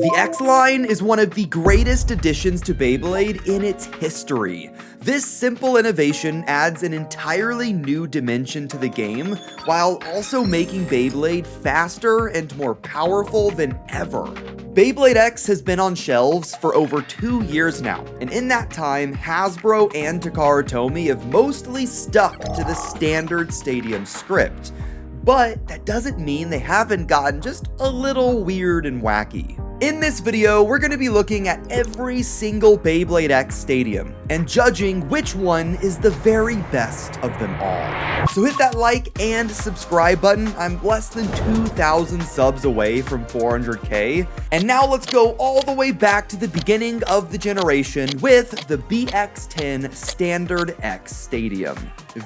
The X line is one of the greatest additions to Beyblade in its history. This simple innovation adds an entirely new dimension to the game, while also making Beyblade faster and more powerful than ever. Beyblade X has been on shelves for over 2 years now, and in that time, Hasbro and Takara Tomy have mostly stuck to the standard Stadium script. But that doesn't mean they haven't gotten just a little weird and wacky. In this video, we're going to be looking at every single Beyblade X Stadium and judging which one is the very best of them all. So hit that like and subscribe button. I'm less than 2,000 subs away from 400k. And now let's go all the way back to the beginning of the generation with the BX10 Standard X Stadium.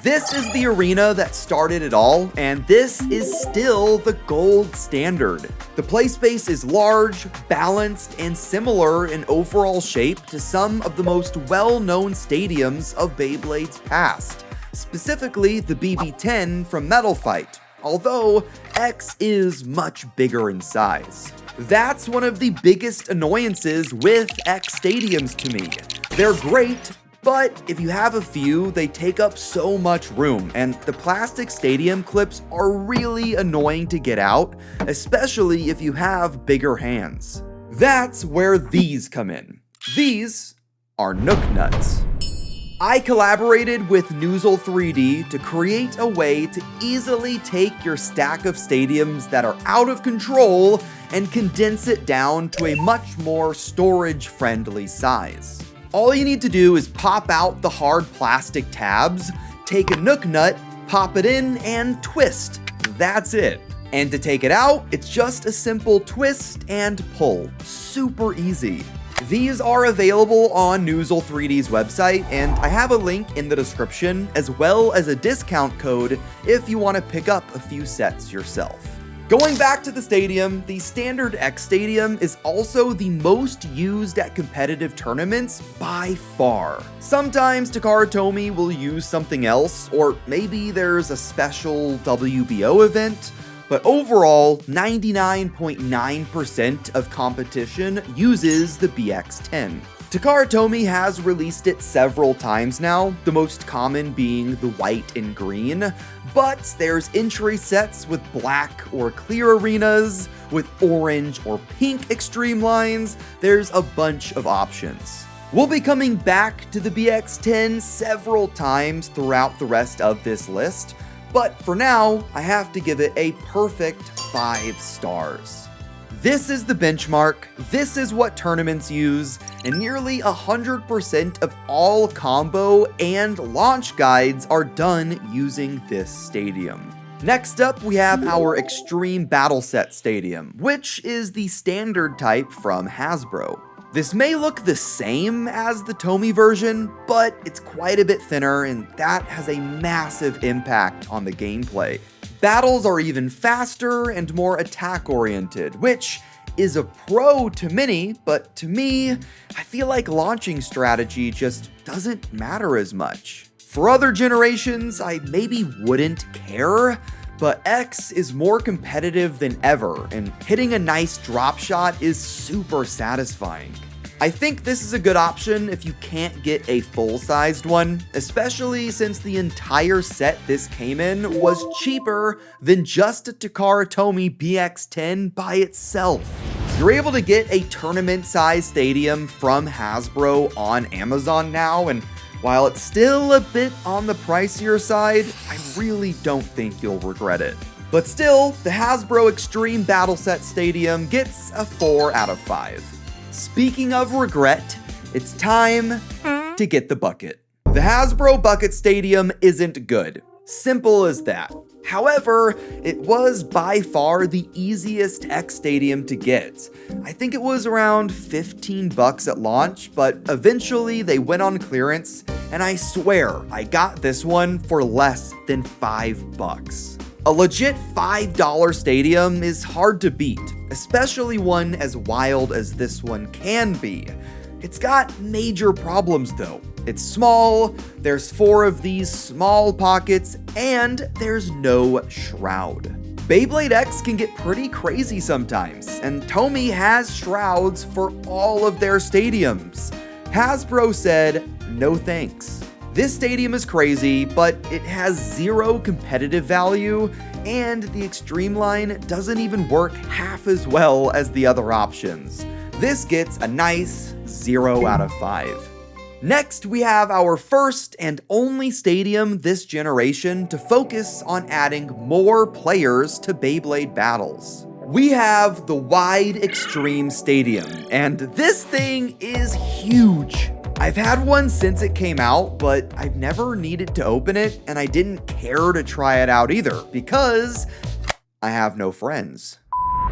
This is the arena that started it all, and this is still the gold standard. The play space is large, balanced, and similar in overall shape to some of the most well-known stadiums of Beyblade's past, specifically the BB10 from Metal Fight, although X is much bigger in size. That's one of the biggest annoyances with X stadiums to me. They're great, but if you have a few, they take up so much room, and the plastic stadium clips are really annoying to get out, especially if you have bigger hands. That's where these come in. These are Nook Nuts. I collaborated with Noozle 3D to create a way to easily take your stack of stadiums that are out of control and condense it down to a much more storage-friendly size. All you need to do is pop out the hard plastic tabs, take a Nook Nut, pop it in, and twist. That's it. And to take it out, it's just a simple twist and pull. Super easy. These are available on Noozle 3D's website, and I have a link in the description, as well as a discount code if you want to pick up a few sets yourself. Going back to the stadium, the Standard X Stadium is also the most used at competitive tournaments by far. Sometimes Takara Tomy will use something else, or maybe there's a special WBO event, but overall, 99.9% of competition uses the BX10. Takara Tomy has released it several times now, the most common being the white and green, but there's entry sets with black or clear arenas, with orange or pink Xtreme lines. There's a bunch of options. We'll be coming back to the BX10 several times throughout the rest of this list, but for now, I have to give it a perfect 5 stars. This is the benchmark, this is what tournaments use, and nearly 100% of all combo and launch guides are done using this stadium. Next up, we have our Xtreme Battle Set Stadium, which is the standard type from Hasbro. This may look the same as the Tomy version, but it's quite a bit thinner, and that has a massive impact on the gameplay. Battles are even faster and more attack-oriented, which is a pro to many, but to me, I feel like launching strategy just doesn't matter as much. For other generations, I maybe wouldn't care, but X is more competitive than ever, and hitting a nice drop shot is super satisfying. I think this is a good option if you can't get a full-sized one, especially since the entire set this came in was cheaper than just a Takara Tomy BX10 by itself. You're able to get a tournament-sized stadium from Hasbro on Amazon now, and while it's still a bit on the pricier side, I really don't think you'll regret it. But still, the Hasbro Xtreme Battle Set Stadium gets a 4 out of 5. Speaking of regret, it's time to get the bucket. The Hasbro Bucket Stadium isn't good. Simple as that. However, it was by far the easiest X Stadium to get. I think it was around 15 bucks at launch, but eventually they went on clearance, and I swear I got this one for less than 5 bucks. A legit $5 stadium is hard to beat, especially one as wild as this one can be. It's got major problems though. It's small, there's 4 of these small pockets, and there's no shroud. Beyblade X can get pretty crazy sometimes, and Tomy has shrouds for all of their stadiums. Hasbro said, no thanks. This stadium is crazy, but it has zero competitive value, and the Xtreme line doesn't even work half as well as the other options. This gets a nice 0 out of 5. Next, we have our first and only stadium this generation to focus on adding more players to Beyblade battles. We have the wide Xtreme Stadium, and this thing is huge. I've had one since it came out, but I've never needed to open it, and I didn't care to try it out either, because I have no friends.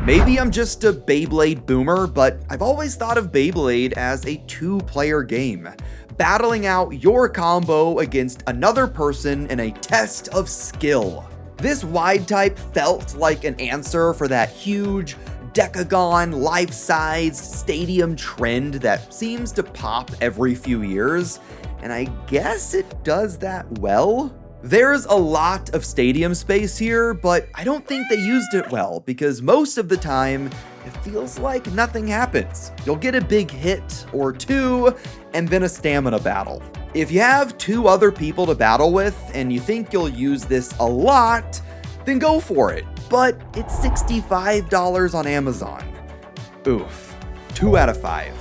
Maybe I'm just a Beyblade boomer, but I've always thought of Beyblade as a 2-player game, battling out your combo against another person in a test of skill. This wide type felt like an answer for that huge, decagon, life-sized stadium trend that seems to pop every few years, and I guess it does that well. There's a lot of stadium space here, but I don't think they used it well because most of the time, it feels like nothing happens. You'll get a big hit or two, and then a stamina battle. If you have 2 other people to battle with and you think you'll use this a lot, then go for it. But it's $65 on Amazon. Oof, 2 out of 5.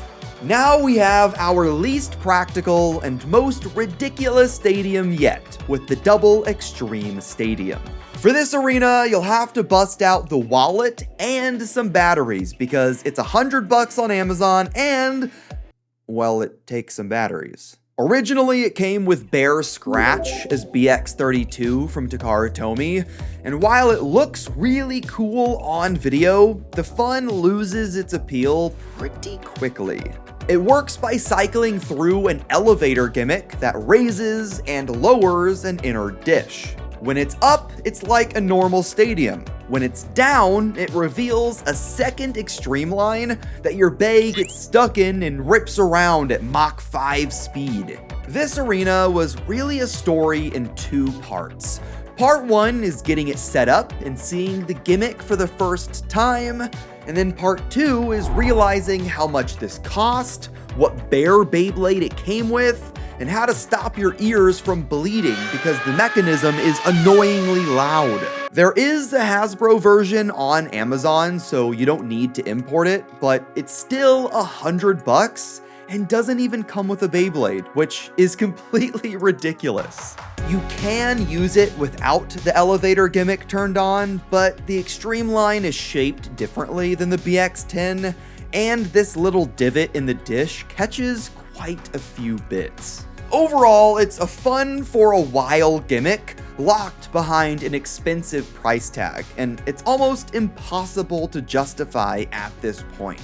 Now we have our least practical and most ridiculous stadium yet, with the double Xtreme Stadium. For this arena, you'll have to bust out the wallet and some batteries because it's $100 on Amazon and, well, it takes some batteries. Originally, it came with bare scratch as BX32 from Takara Tomy, and while it looks really cool on video, the fun loses its appeal pretty quickly. It works by cycling through an elevator gimmick that raises and lowers an inner dish. When it's up, it's like a normal stadium. When it's down, it reveals a second Xtreme line that your bay gets stuck in and rips around at Mach 5 speed. This arena was really a story in 2 parts. Part 1 is getting it set up and seeing the gimmick for the first time, and then part 2 is realizing how much this cost, what bare Beyblade it came with, and how to stop your ears from bleeding because the mechanism is annoyingly loud. There is a Hasbro version on Amazon, so you don't need to import it, but it's still $100 and doesn't even come with a Beyblade, which is completely ridiculous. You can use it without the elevator gimmick turned on, but the Xtreme line is shaped differently than the BX10, and this little divot in the dish catches quite a few bits. Overall, it's a fun for a while gimmick locked behind an expensive price tag, and it's almost impossible to justify at this point.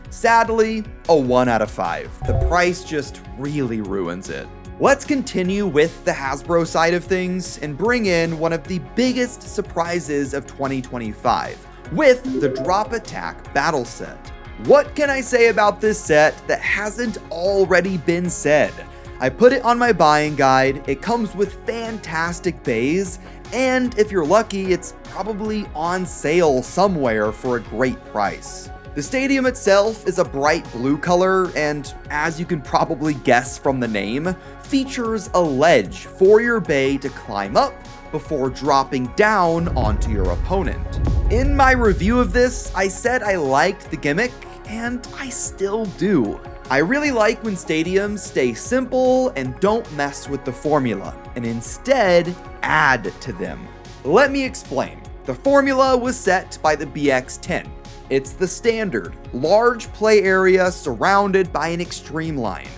Sadly, a 1 out of 5. The price just really ruins it. Let's continue with the Hasbro side of things and bring in one of the biggest surprises of 2025 with the Drop Attack Battle Set. What can I say about this set that hasn't already been said? I put it on my buying guide, it comes with fantastic bays, and if you're lucky, it's probably on sale somewhere for a great price. The stadium itself is a bright blue color, and as you can probably guess from the name, features a ledge for your bay to climb up before dropping down onto your opponent. In my review of this, I said I liked the gimmick, and I still do. I really like when stadiums stay simple and don't mess with the formula, and instead add to them. Let me explain. The formula was set by the BX10. It's the standard, large play area surrounded by an Xtreme line.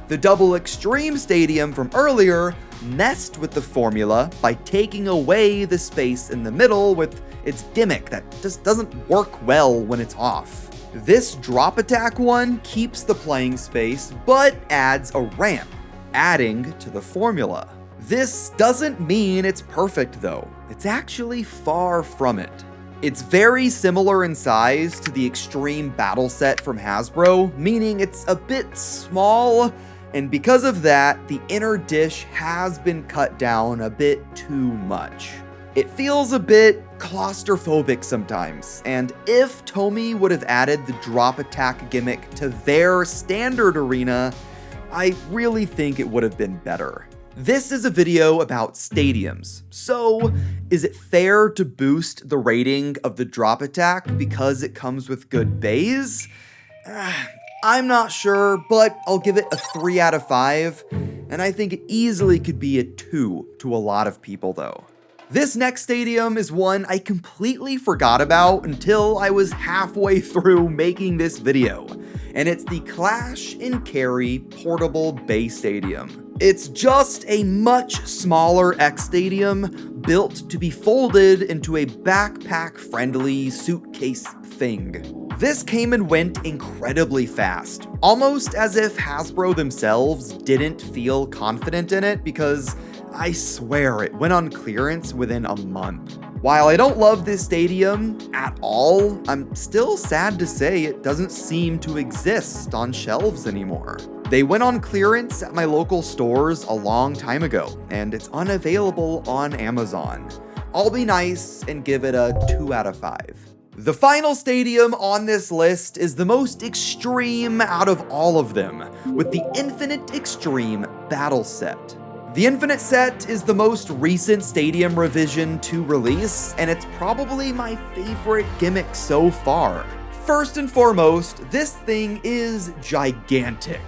The double Xtreme Stadium from earlier messed with the formula by taking away the space in the middle with its gimmick that just doesn't work well when it's off. This Drop Attack one keeps the playing space, but adds a ramp, adding to the formula. This doesn't mean it's perfect though. It's actually far from it. It's very similar in size to the Xtreme Battle Set from Hasbro, meaning it's a bit small, and because of that, the inner dish has been cut down a bit too much. It feels a bit claustrophobic sometimes, and if Tomy would have added the drop attack gimmick to their standard arena, I really think it would have been better. This is a video about stadiums, so is it fair to boost the rating of the drop attack because it comes with good bays? I'm not sure, but I'll give it a 3 out of 5, and I think it easily could be a 2 to a lot of people though. This next stadium is one I completely forgot about until I was halfway through making this video, and it's the Clash and Carry Portable Bay Stadium. It's just a much smaller X Stadium built to be folded into a backpack-friendly suitcase thing. This came and went incredibly fast, almost as if Hasbro themselves didn't feel confident in it because I swear it went on clearance within a month. While I don't love this stadium at all, I'm still sad to say it doesn't seem to exist on shelves anymore. They went on clearance at my local stores a long time ago, and it's unavailable on Amazon. I'll be nice and give it a 2 out of 5. The final stadium on this list is the most extreme out of all of them, with the Infinite Xtreme Battle Set. The Infinite Set is the most recent stadium revision to release, and it's probably my favorite gimmick so far. First and foremost, this thing is gigantic.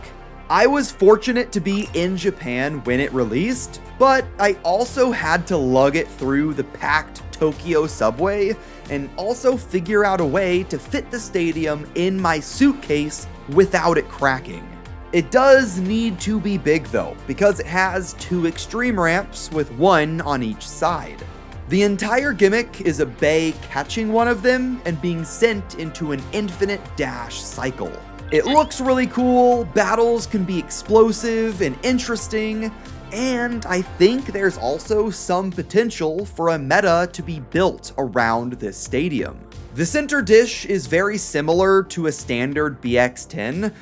I was fortunate to be in Japan when it released, but I also had to lug it through the packed Tokyo subway and also figure out a way to fit the stadium in my suitcase without it cracking. It does need to be big though, because it has 2 extreme ramps with 1 on each side. The entire gimmick is a bay catching one of them and being sent into an infinite dash cycle. It looks really cool, battles can be explosive and interesting, and I think there's also some potential for a meta to be built around this stadium. The center dish is very similar to a standard BX10.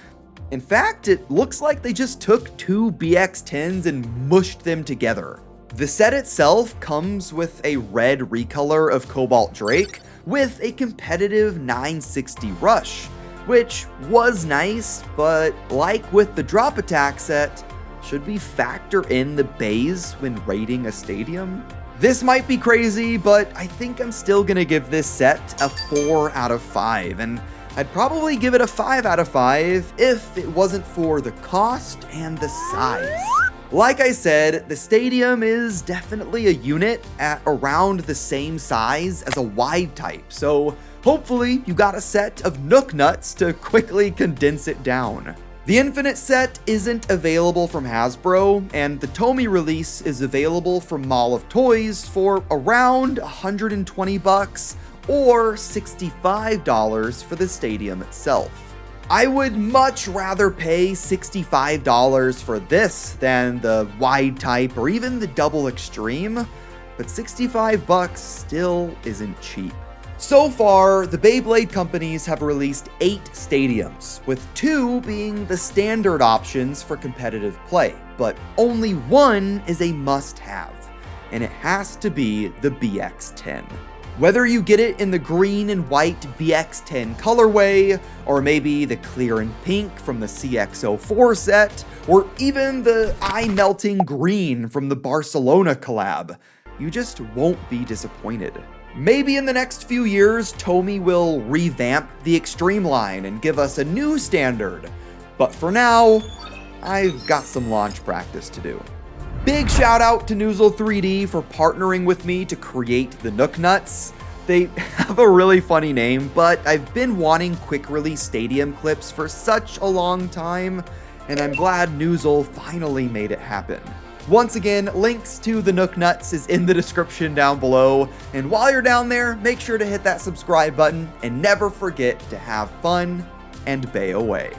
In fact, it looks like they just took 2 BX10s and mushed them together. The set itself comes with a red recolor of Cobalt Drake with a competitive 960 rush, which was nice, but like with the drop attack set, should we factor in the bays when rating a stadium? This might be crazy, but I think I'm still gonna give this set a 4 out of 5, and I'd probably give it a 5 out of 5 if it wasn't for the cost and the size. Like I said, the stadium is definitely a unit at around the same size as a wide type, so hopefully you got a set of Nook nuts to quickly condense it down. The Infinite set isn't available from Hasbro, and the Tomy release is available from Mall of Toys for around $120 or $65 for the stadium itself. I would much rather pay $65 for this than the wide type or even the double extreme, but $65 still isn't cheap. So far, the Beyblade companies have released 8 stadiums, with 2 being the standard options for competitive play, but only 1 is a must-have, and it has to be the BX10. Whether you get it in the green and white BX10 colorway, or maybe the clear and pink from the CX04 set, or even the eye-melting green from the Barcelona collab, you just won't be disappointed. Maybe in the next few years, Tomy will revamp the Extreme line and give us a new standard, but for now, I've got some launch practice to do. Big shout out to Noozle3D for partnering with me to create the Nook Nuts. They have a really funny name, but I've been wanting quick release stadium clips for such a long time, and I'm glad Noozle finally made it happen. Once again, links to the Nook Nuts is in the description down below, and while you're down there, make sure to hit that subscribe button and never forget to have fun and bay away.